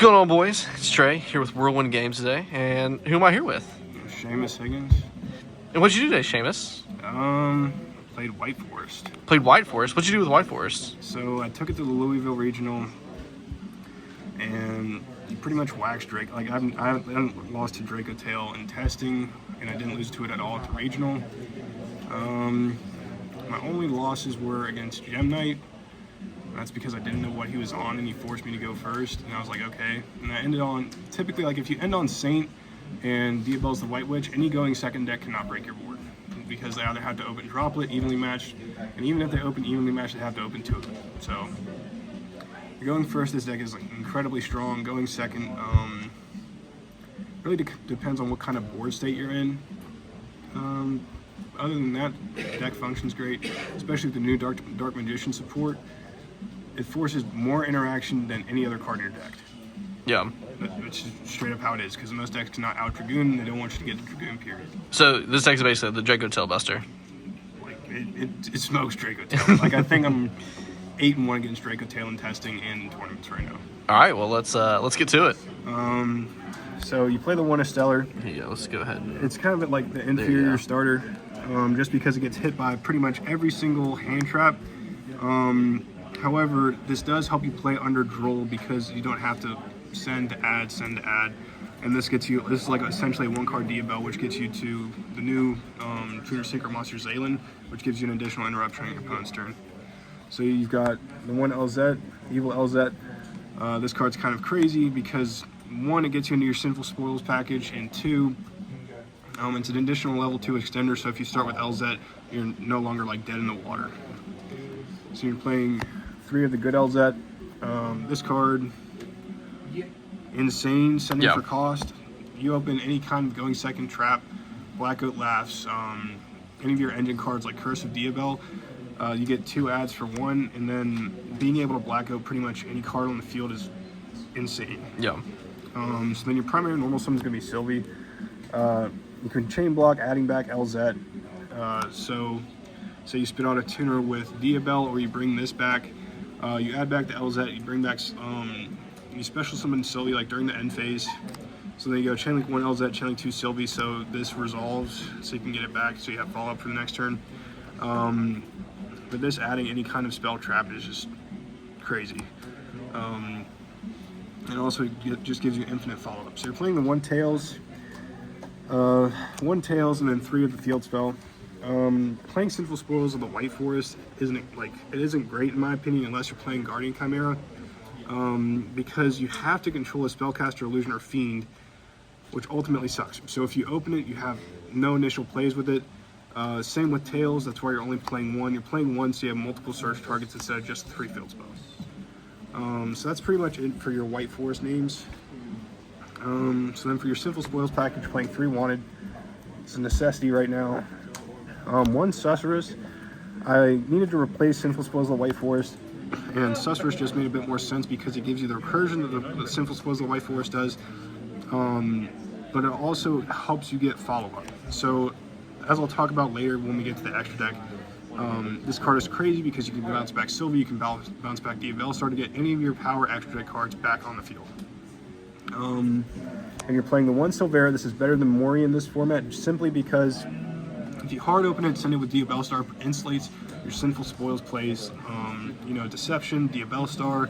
going on, boys? It's Trey here with Whirlwind Games today, and who am I here with? Seamus Higgins. And what'd you do today, Seamus? Played White Forest. Played White Forest. What'd you do with White Forest? So I took it to the Louisville regional, and pretty much waxed Drake. Like I haven't lost to Draco Tail in testing, and I didn't lose to it at all at the regional. My only losses were against Gem Knight. That's because I didn't know what he was on, and he forced me to go first, and I was like, okay. And I ended on, typically, like if you end on Saint and Diabelle's the White Witch, any going second deck cannot break your board, because they either have to open Droplet, evenly matched, and even if they open evenly matched, they have to open two of them. So, going first, this deck is like incredibly strong. Going second, really depends on what kind of board state you're in. Other than that, deck functions great, especially with the new Dark Magician support. It forces more interaction than any other card in your deck. Yeah. It's straight up how it is, because most decks cannot out Dragoon, and they don't want you to get the Dragoon, period. So this deck is basically the Draco Tail Buster. Like, it smokes Draco Tail. Like, I think I'm 8-1 against Draco Tail in testing and tournaments right now. All right, well, let's get to it. So you play the one of Stellar. Yeah, let's go ahead. It's kind of like the inferior starter, just because it gets hit by pretty much every single hand trap. However, this does help you play under Droll, because you don't have to send to add, and this gets you. This is like essentially a one-card Diabelle, which gets you to the new Junior Synchro Monster Zaylin, which gives you an additional interruption on your opponent's turn. So you've got the one LZ, Evil LZ. This card's kind of crazy because one, it gets you into your Sinful Spoils package, and two, it's an additional level 2 extender. So if you start with LZ, you're no longer like dead in the water. So you're playing 3 of the good LZ. This card, insane, sending for cost. You open any kind of going second trap, Blackout Laughs, any of your engine cards like Curse of Diabelle, you get 2 adds for 1, and then being able to blackout pretty much any card on the field is insane. Yeah. So then your primary normal summon is going to be Sylvie. You can chain block, adding back LZ. So you spit out a tuner with Diabelle, or you bring this back. You add back the LZ, you bring back, you special summon Sylvie like during the end phase. So then you go chain link 1 LZ, chain link 2 Sylvie, so this resolves, so you can get it back, so you have follow up for the next turn. But this adding any kind of spell trap is just crazy. And also it just gives you infinite follow up. So you're playing the 1 Tails, and then 3 of the field spell. Playing Sinful Spoils of the White Forest isn't great in my opinion, unless you're playing Guardian Chimera, because you have to control a Spellcaster, Illusion, or Fiend, which ultimately sucks. So if you open it, you have no initial plays with it. Same with Tails, that's why you're only playing 1. You're playing 1 so you have multiple search targets instead of just 3 field spells. So that's pretty much it for your White Forest names. So then for your Sinful Spoils package, you're playing 3 Wanted. It's a necessity right now. 1 Susurrus. I needed to replace Sinful Spoils of the White Forest, and Susurrus just made a bit more sense because it gives you the recursion that the Sinful Spoils of the White Forest does, but it also helps you get follow-up. So, as I'll talk about later when we get to the extra deck, this card is crazy because you can bounce back Sylvie, you can bounce back Diabelle, start to get any of your power extra deck cards back on the field. And you're playing the 1 Silvera. This is better than Mori in this format, simply because if you hard open it, send it with Diabelle Star, insulates your Sinful Spoils plays, Deception, Diabelle Star,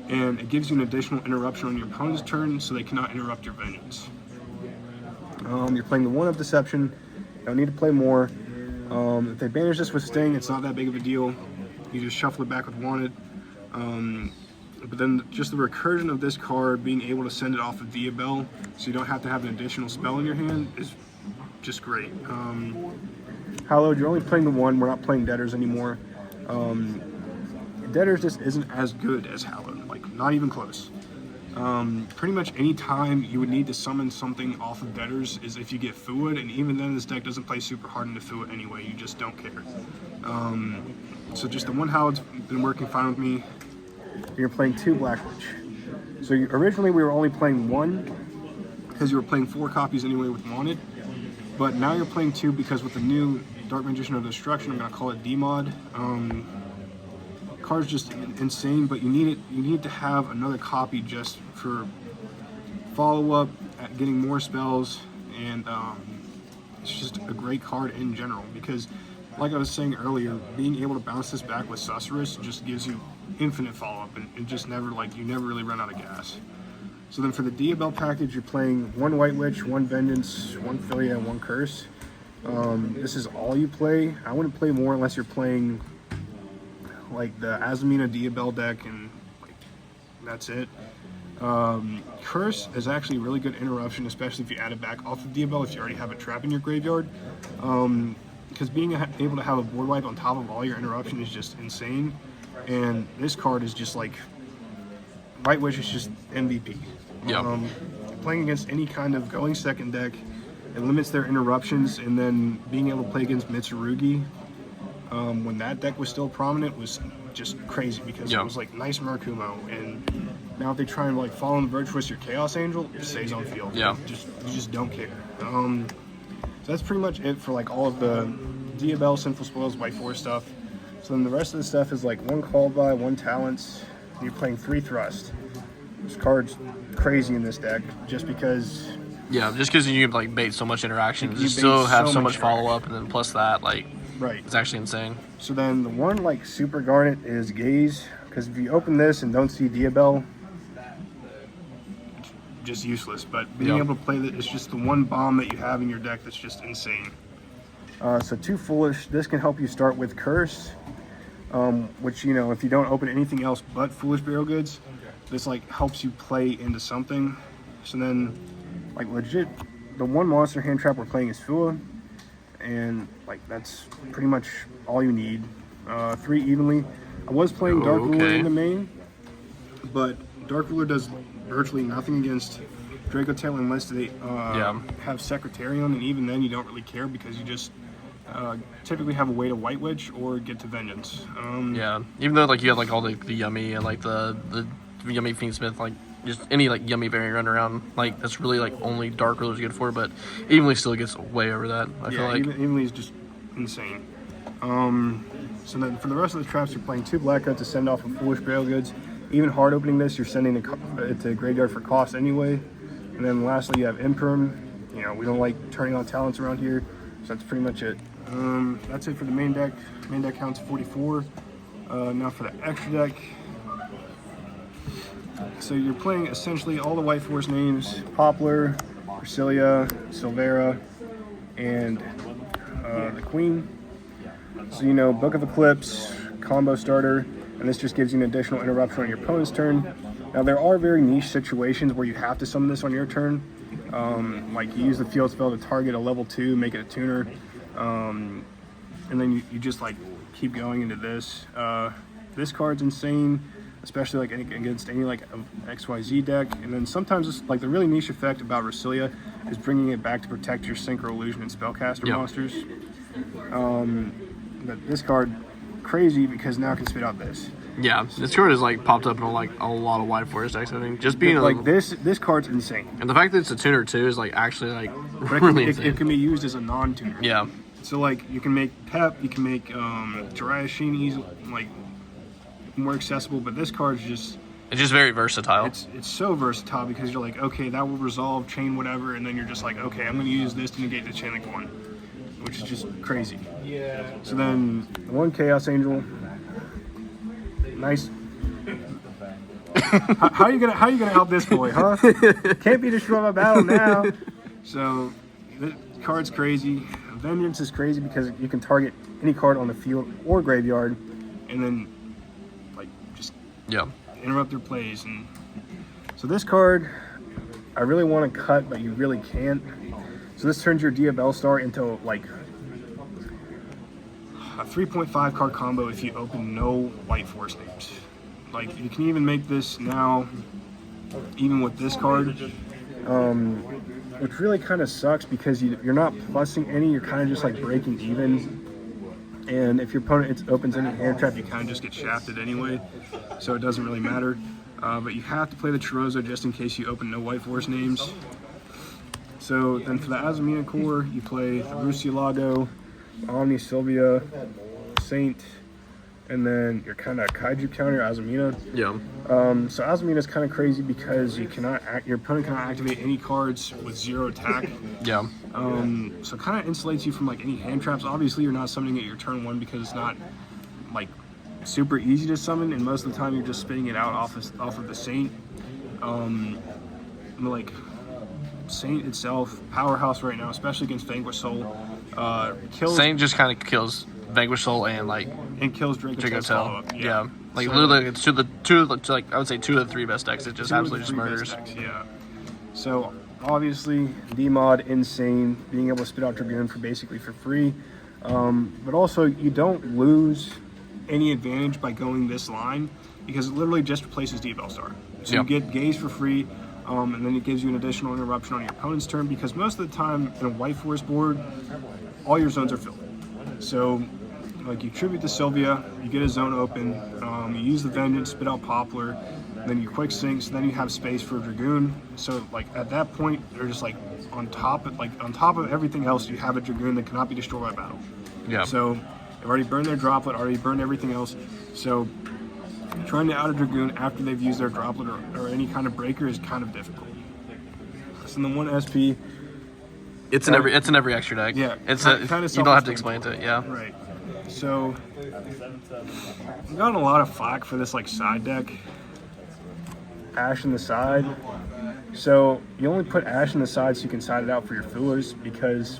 and it gives you an additional interruption on your opponent's turn, so they cannot interrupt your Vengeance. You're playing the 1 of Deception. You don't need to play more. If they banish this with Sting, it's not that big of a deal. You just shuffle it back with Wanted. But then just the recursion of this card, being able to send it off of Diabelle, so you don't have to have an additional spell in your hand, is just great. Hallowed, you're only playing the 1. We're not playing Debtors anymore. Debtors just isn't as good as Hallowed, like not even close. Pretty much any time you would need to summon something off of Debtors is if you get Fuad, and even then this deck doesn't play super hard into Fuad anyway, you just don't care. So just the 1 Hallowed's been working fine with me. You're playing 2 Black Witch. So originally we were only playing 1, because you were playing 4 copies anyway with Wanted, but now you're playing 2 because with the new Dark Magician of Destruction, I'm going to call it D-Mod. Card's just insane, but you need to have another copy just for follow-up, at getting more spells, and it's just a great card in general because, like I was saying earlier, being able to bounce this back with Susurrus just gives you infinite follow-up, and it just never, you never really run out of gas. So then for the Diabell package, you're playing 1 White Witch, 1 Vengeance, 1 Filia, and 1 Curse. This is all you play. I wouldn't play more unless you're playing like the Azamina Diabell deck, and like that's it. Curse is actually a really good interruption, especially if you add it back off of Diabell if you already have a trap in your graveyard. Because being able to have a board wipe on top of all your interruption is just insane. And this card is just like, White Witch is just MVP. Yeah. Playing against any kind of going second deck, it limits their interruptions, and then being able to play against Mitsurugi when that deck was still prominent was just crazy because it was like nice Murakumo, and now if they try and like follow in the Virtuous your Chaos Angel, it stays on field. Yeah. You just don't care. So that's pretty much it for like all of the Diabell, Sinful Spoils, White Forest stuff. So then the rest of the stuff is like 1 Called By, 1 Talents, and you're playing 3 Thrust. This card's crazy in this deck just because... Yeah, just because you like bait so much interaction, you still have so much follow-up, and then plus that, like, it's actually insane. So then the one like super garnet is Gaze, because if you open this and don't see Diabell, just useless. But being able to play that, it's just the one bomb that you have in your deck that's just insane. So 2 Foolish. This can help you start with Curse, which, you know, if you don't open anything else but Foolish Burial Goods, this like helps you play into something. So then, like legit, the one monster hand trap we're playing is Fua, and like that's pretty much all you need. 3 Evenly. I was playing Dark Ruler in the main, but Dark Ruler does virtually nothing against Draco Tail unless they have Secretarian, and even then you don't really care because you just typically have a way to White Witch or get to Vengeance. Even though like you have like all the Yummy and like the Yummy Fiendsmith, like just any like Yummy variant run around, like that's really like only Dark Ruler's good for, but Evenly still gets way over that. I feel like Evenly is just insane. So then for the rest of the traps, you're playing 2 Black Guts to send off with Foolish Burial Goods. Even hard opening this, you're sending it to graveyard for cost anyway. And then lastly, you have Imperm. You know, we don't like turning on talents around here, so that's pretty much it. That's it for the main deck. Main deck counts 44. Now for the extra deck. So you're playing essentially all the White Forest names: Poplar, Ursilia, Silvera, and the Queen. So, you know, Book of Eclipse, combo starter, and this just gives you an additional interruption on your opponent's turn. Now, there are very niche situations where you have to summon this on your turn. Like you use the field spell to target a level 2, make it a tuner, and then you just like keep going into this. This card's insane, especially like against any like XYZ deck. And then sometimes it's like the really niche effect about Ursilia is bringing it back to protect your Synchro Illusion and Spellcaster monsters. But this card, crazy because now it can spit out this. Yeah, this card is like popped up in like a lot of White Forest decks. I think just being like this card's insane. And the fact that it's a tuner too is like actually like really insane. It can be used as a non-tuner. Yeah. So like you can make Pep, you can make Jiraiya Sheen easy, like more accessible. But this card's just very versatile. It's so versatile because you're like, okay, that will resolve chain whatever, and then you're just like, okay, I'm going to use this to negate the chain link 1, which is just crazy. Yeah. So then 1 Chaos Angel. Nice. how are you gonna help this boy, huh? Can't be destroyed by battle now. So the card's crazy. Vengeance is crazy because you can target any card on the field or graveyard, and then like just interrupt their plays. And so this card, I really want to cut, but you really can't. So this turns your Diabell Star into like a 3.5 card combo if you open no White Forest names. Like you can even make this now, even with this card, which really kind of sucks because you're not plussing any. You're kind of just like breaking even. And if your opponent opens any hand trap, you kind of just get shafted anyway. So it doesn't really matter. But you have to play the Chirozzo just in case you open no White Forest names. So then for the Azamina core, you play the Rusilago, Omni Sylvia, Saint, and then your kind of kaiju counter, Azamina. Yeah. So Azamina is kind of crazy because your opponent cannot activate any cards with 0 attack. Yeah. So it kind of insulates you from like any hand traps. Obviously, you're not summoning it your turn 1 because it's not like super easy to summon, and most of the time you're just spinning it out off of the Saint. Like Saint itself, powerhouse right now, especially against Vanquish Soul. Kills Saint just kind of kills Vanquish Soul and kills Draco's follow-up. Yeah. Like so, literally, it's two like I would say 2 of the 3 best decks. It just absolutely just murders. Decks, yeah. So obviously, D-Mod, insane, being able to spit out Dragoon for free. But also, you don't lose any advantage by going this line because it literally just replaces D-Bell Star. So you get Gaze for free, and then it gives you an additional interruption on your opponent's turn because most of the time in a White Forest board, all your zones are filled. So, like, you tribute to Sylvia, you get a zone open, you use the Vengeance, spit out Poplar, then you quick sync, so then you have space for Dragoon. So, like, at that point, they're just like on top of everything else, you have a Dragoon that cannot be destroyed by battle. Yeah. So they've already burned their droplet, already burned everything else. So trying to out a Dragoon after they've used their droplet or any kind of breaker is kind of difficult. So in the 1 SP, it's in every extra deck. Yeah, it's you don't have to explain it. Yeah. Right. So I've gotten a lot of flack for this like side deck. Ash in the side. So you only put Ash in the side so you can side it out for your fillers because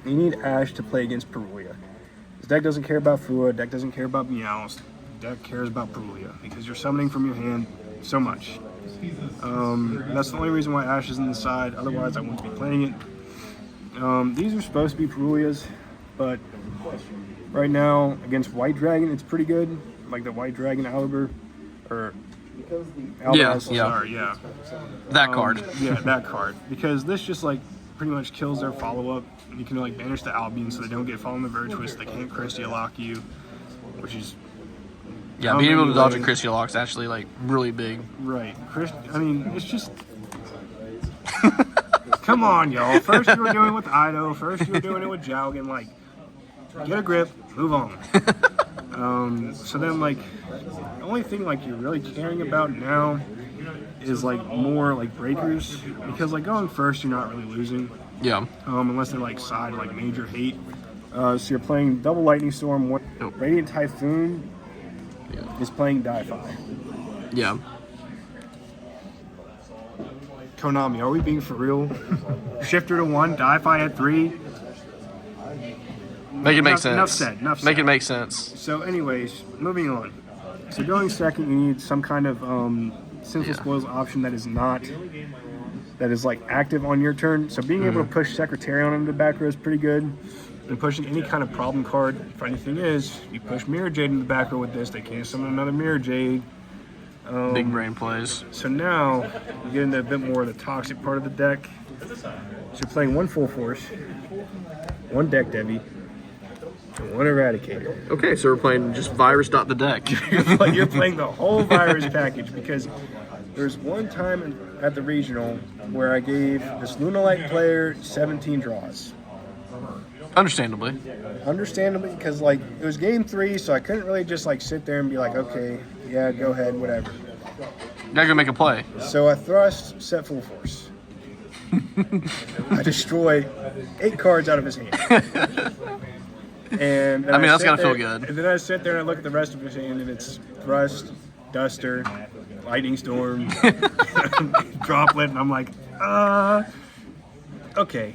you need Ash to play against Perulia. This deck doesn't care about Fua, deck doesn't care about Meows, deck cares about Perulia because you're summoning from your hand so much. That's the only reason why Ash is in the side, otherwise I wouldn't be playing it. These are supposed to be Perulias, but right now against White Dragon it's pretty good, like the White Dragon Aliber, or yeah. That card. Yeah, that card. Because this just like pretty much kills their follow-up. You can like banish the Albion so they don't get Fallen the Virtuous. They can't Christia lock you, which is being able to dodge a Christia lock is actually like really big. Right. I mean, it's just come on, y'all. First you were doing it with Ido. First you were doing it with Jaugen. Like, get a grip, move on. So then like the only thing like you're really caring about now is like more like breakers because like going first you're not really losing. Yeah. Unless they're like side like major hate. So you're playing double Lightning Storm. Radiant Typhoon is playing Die-Fi. Yeah. Konami, are we being for real? Shifter to 1, Die-Fi at 3. Make it make sense. Enough said. Make it make sense. So anyways, moving on. So going second, you need some kind of Sinful Spoils option that is like active on your turn. So being able to push Secretariat into the back row is pretty good. And pushing any kind of problem card. Funny thing is, you push Mirror Jade in the back row with this, they can't summon another Mirror Jade. Big brain plays. So now you get into a bit more of the toxic part of the deck. So you're playing 1 Full Force, 1 Deck Debbie, and 1 Eradicator. Okay, so we're playing just virus the deck. You're playing the whole virus package because there's one time at the regional where I gave this Lunalight player 17 draws. Understandably, because like it was game 3, so I couldn't really just like sit there and be like, okay, yeah, go ahead, whatever. You gotta go make a play. So I thrust, set Full Force. I destroy 8 cards out of his hand. And I mean, that's gotta feel good. And then I sit there and I look at the rest of his hand, and it's Thrust, Duster, Lightning Storm, Droplet, and I'm like, okay.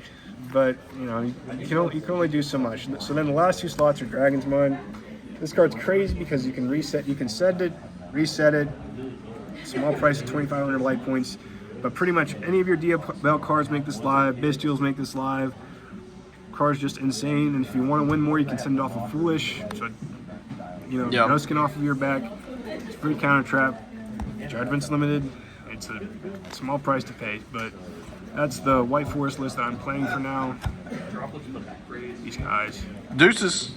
But, you know, you can only do so much. So then the last 2 slots are Dragon's Mind. This card's crazy because you can reset. You can send it, reset it. Small price of 2,500 light points. But pretty much any of your DL cards make this live. Bestials make this live. Card's just insane. And if you want to win more, you can send it off of Foolish. So, you know, no skin off of your back. It's free counter trap. Judgment's limited. It's a small price to pay, but that's the White Forest list that I'm playing for now. These guys. Deuces.